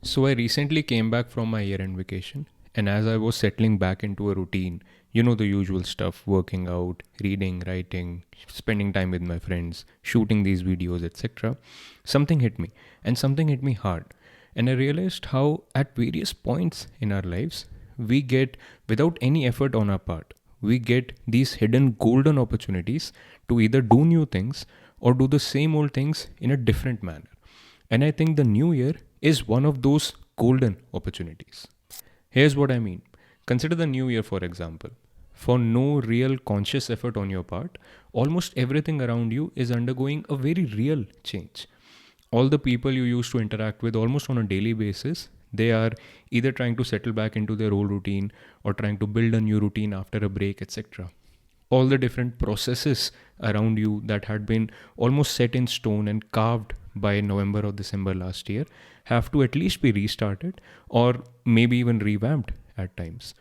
So I recently came back from my year-end vacation, and as I was settling back into a routine, you know, the usual stuff: working out, reading, writing, spending time with my friends, shooting these videos, etc. Something hit me, and something hit me hard. And I realized how, at various points in our lives, we get, without any effort on our part, we get these hidden golden opportunities to either do new things or do the same old things in a different manner. And I think the new year is one of those golden opportunities. Here's what I mean. Consider the new year, for example. For no real conscious effort on your part, almost everything around you is undergoing a very real change. All the people you used to interact with almost on a daily basis, they are either trying to settle back into their old routine or trying to build a new routine after a break, etc. All the different processes around you that had been almost set in stone and carved by November or December last year have to at least be restarted or maybe even revamped at times.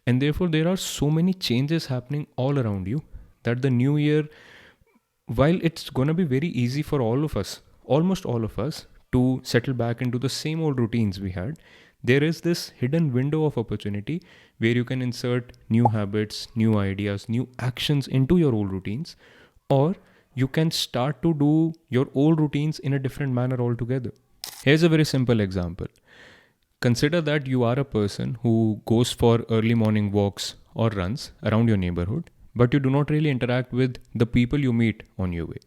And therefore, there are so many changes happening all around you that the new year, while it's going to be very easy for all of us, almost all of us, to settle back into the same old routines we had, there is this hidden window of opportunity where you can insert new habits, new ideas, new actions into your old routines, or you can start to do your old routines in a different manner altogether. Here's a very simple example. Consider that you are a person who goes for early morning walks or runs around your neighborhood, but you do not really interact with the people you meet on your way.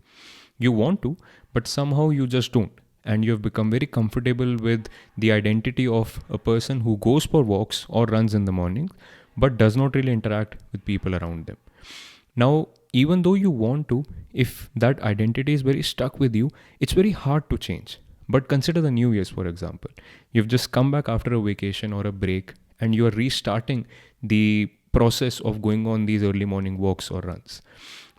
You want to, but somehow you just don't. And you have become very comfortable with the identity of a person who goes for walks or runs in the morning, but does not really interact with people around them. Now, even though you want to, if that identity is very stuck with you, it's very hard to change. But consider the New Year's, for example. You've just come back after a vacation or a break and you are restarting the process of going on these early morning walks or runs.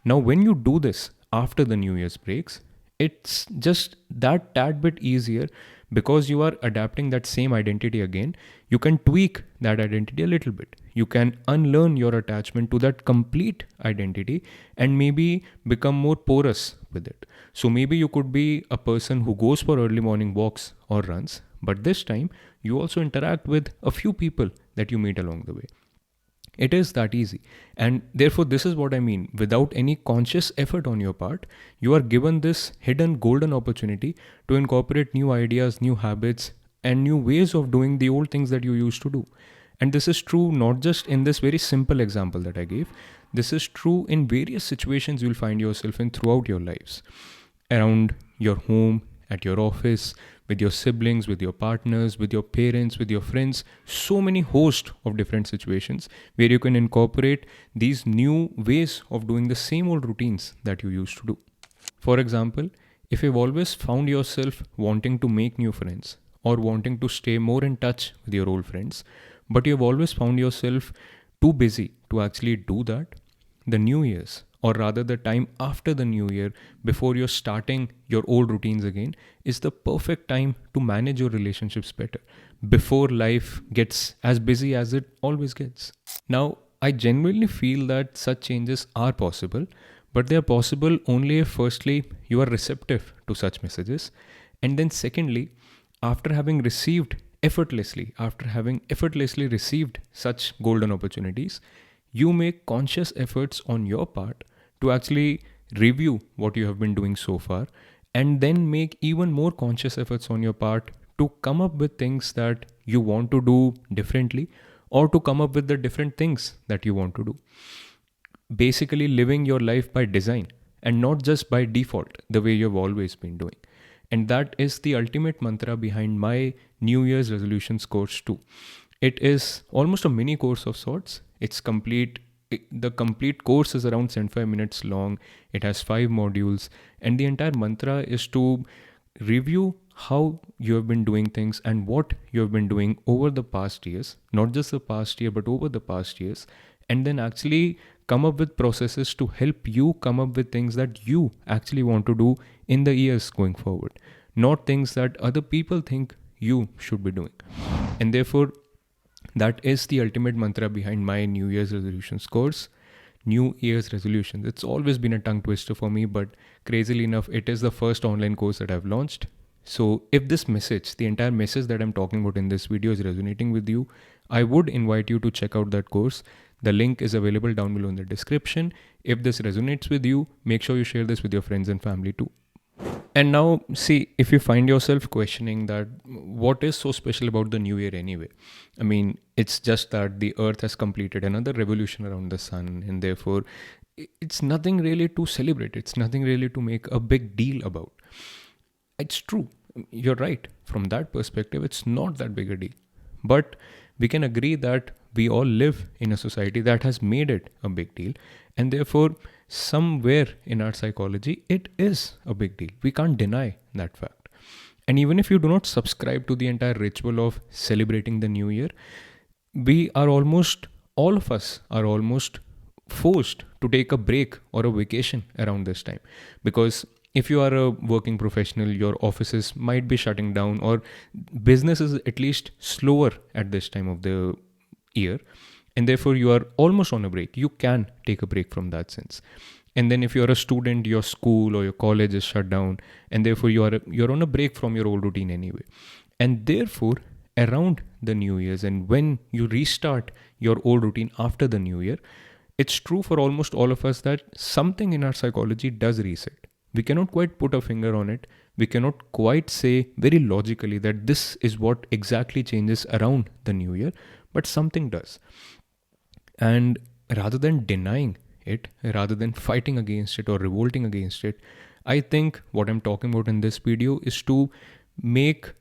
Now, when you do this after the New Year's breaks, it's just that tad bit easier because you are adapting that same identity again. You can tweak that identity a little bit. You can unlearn your attachment to that complete identity and maybe become more porous with it. So maybe you could be a person who goes for early morning walks or runs, but this time you also interact with a few people that you meet along the way. It is that easy. And therefore, this is what I mean. Without any conscious effort on your part, you are given this hidden golden opportunity to incorporate new ideas, new habits, and new ways of doing the old things that you used to do. And this is true not just in this very simple example that I gave. This is true in various situations you'll find yourself in throughout your lives. Around your home, at your office, with your siblings, with your partners, with your parents, with your friends, so many host of different situations where you can incorporate these new ways of doing the same old routines that you used to do. For example, if you've always found yourself wanting to make new friends or wanting to stay more in touch with your old friends, but you've always found yourself too busy to actually do that, the New Year's, or rather the time after the new year, before you're starting your old routines again, is the perfect time to manage your relationships better before life gets as busy as it always gets. Now, I genuinely feel that such changes are possible, but they are possible only if firstly you are receptive to such messages, and then secondly, after having effortlessly received such golden opportunities, you make conscious efforts on your part to actually review what you have been doing so far and then make even more conscious efforts on your part to come up with things that you want to do differently or to come up with the different things that you want to do. Basically living your life by design and not just by default the way you've always been doing. And that is the ultimate mantra behind my New Year's resolutions course too. It is almost a mini course of sorts. The complete course is around 75 minutes long. It has 5 modules, and the entire mantra is to review how you have been doing things and what you have been doing over the past years, not just the past year, but over the past years, and then actually come up with processes to help you come up with things that you actually want to do in the years going forward, not things that other people think you should be doing. And therefore, that is the ultimate mantra behind my New Year's resolutions course. New Year's resolutions. It's always been a tongue twister for me, but crazily enough, it is the first online course that I've launched. So if this message, the entire message that I'm talking about in this video is resonating with you, I would invite you to check out that course. The link is available down below in the description. If this resonates with you, make sure you share this with your friends and family too. And now, see, if you find yourself questioning that what is so special about the new year anyway? I mean, it's just that the earth has completed another revolution around the sun, and therefore, it's nothing really to celebrate. It's nothing really to make a big deal about. It's true. You're right. From that perspective, it's not that big a deal. But we can agree that we all live in a society that has made it a big deal. And therefore, somewhere in our psychology, it is a big deal. We can't deny that fact. And even if you do not subscribe to the entire ritual of celebrating the new year, all of us are almost forced to take a break or a vacation around this time. Because if you are a working professional, your offices might be shutting down, or business is at least slower at this time of the year, and therefore you are almost on a break. You can take a break from that sense. And then if you're a student, your school or your college is shut down, and therefore you're on a break from your old routine anyway. And therefore, around the New Year's, and when you restart your old routine after the New Year, it's true for almost all of us that something in our psychology does reset. We cannot quite put a finger on it. We cannot quite say very logically that this is what exactly changes around the new year, but something does. And rather than denying it, rather than fighting against it or revolting against it, I think what I'm talking about in this video is to make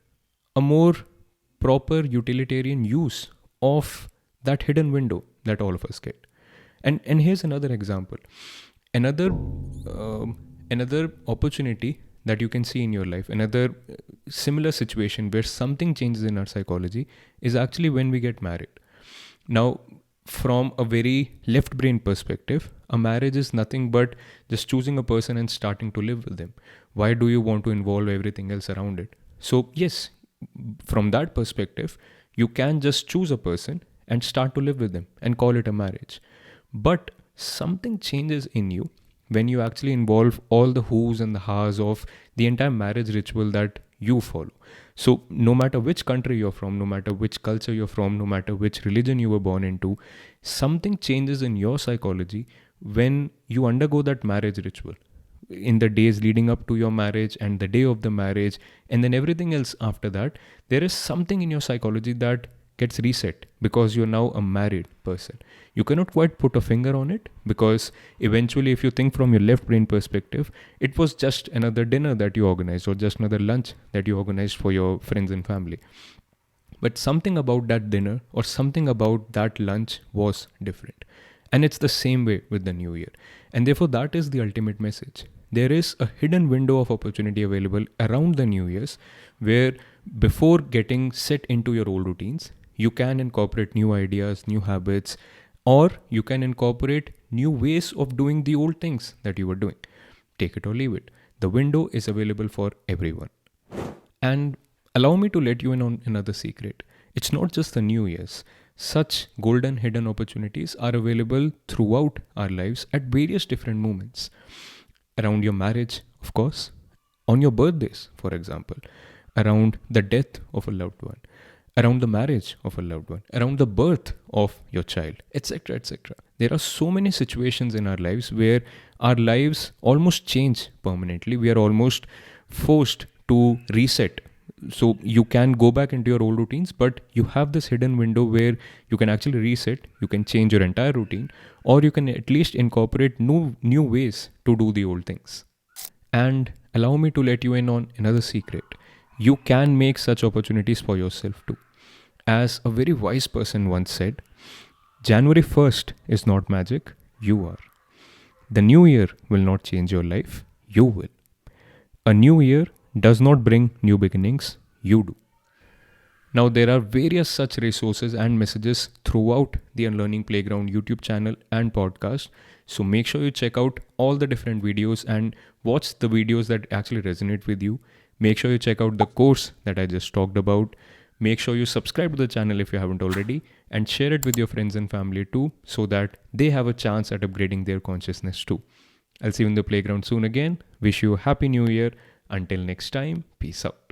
a more proper utilitarian use of that hidden window that all of us get. And here's another example. Another opportunity that you can see in your life, another similar situation where something changes in our psychology is actually when we get married. Now, from a very left brain perspective, a marriage is nothing but just choosing a person and starting to live with them. Why do you want to involve everything else around it? So yes, from that perspective, you can just choose a person and start to live with them and call it a marriage. But something changes in you when you actually involve all the who's and the ha's of the entire marriage ritual that you follow. So no matter which country you're from, no matter which culture you're from, no matter which religion you were born into, something changes in your psychology when you undergo that marriage ritual. In the days leading up to your marriage and the day of the marriage, and then everything else after that, there is something in your psychology that gets reset because you're now a married person. You cannot quite put a finger on it because eventually, if you think from your left brain perspective, it was just another dinner that you organized or just another lunch that you organized for your friends and family. But something about that dinner or something about that lunch was different. And it's the same way with the new year. And therefore, that is the ultimate message. There is a hidden window of opportunity available around the new year's where before getting set into your old routines, you can incorporate new ideas, new habits, or you can incorporate new ways of doing the old things that you were doing. Take it or leave it. The window is available for everyone. And allow me to let you in on another secret. It's not just the New Year's. Such golden hidden opportunities are available throughout our lives at various different moments. Around your marriage, of course. On your birthdays, for example. Around the death of a loved one. Around the marriage of a loved one, around the birth of your child, etc., etc. There are so many situations in our lives where our lives almost change permanently. We are almost forced to reset. So you can go back into your old routines, but you have this hidden window where you can actually reset, you can change your entire routine, or you can at least incorporate new ways to do the old things. And allow me to let you in on another secret. You can make such opportunities for yourself too. As a very wise person once said, January 1st is not magic, you are. The new year will not change your life, you will. A new year does not bring new beginnings, you do. Now, there are various such resources and messages throughout the Unlearning Playground YouTube channel and podcast. So make sure you check out all the different videos and watch the videos that actually resonate with you. Make sure you check out the course that I just talked about. Make sure you subscribe to the channel if you haven't already and share it with your friends and family too so that they have a chance at upgrading their consciousness too. I'll see you in the playground soon again. Wish you a happy new year. Until next time, peace out.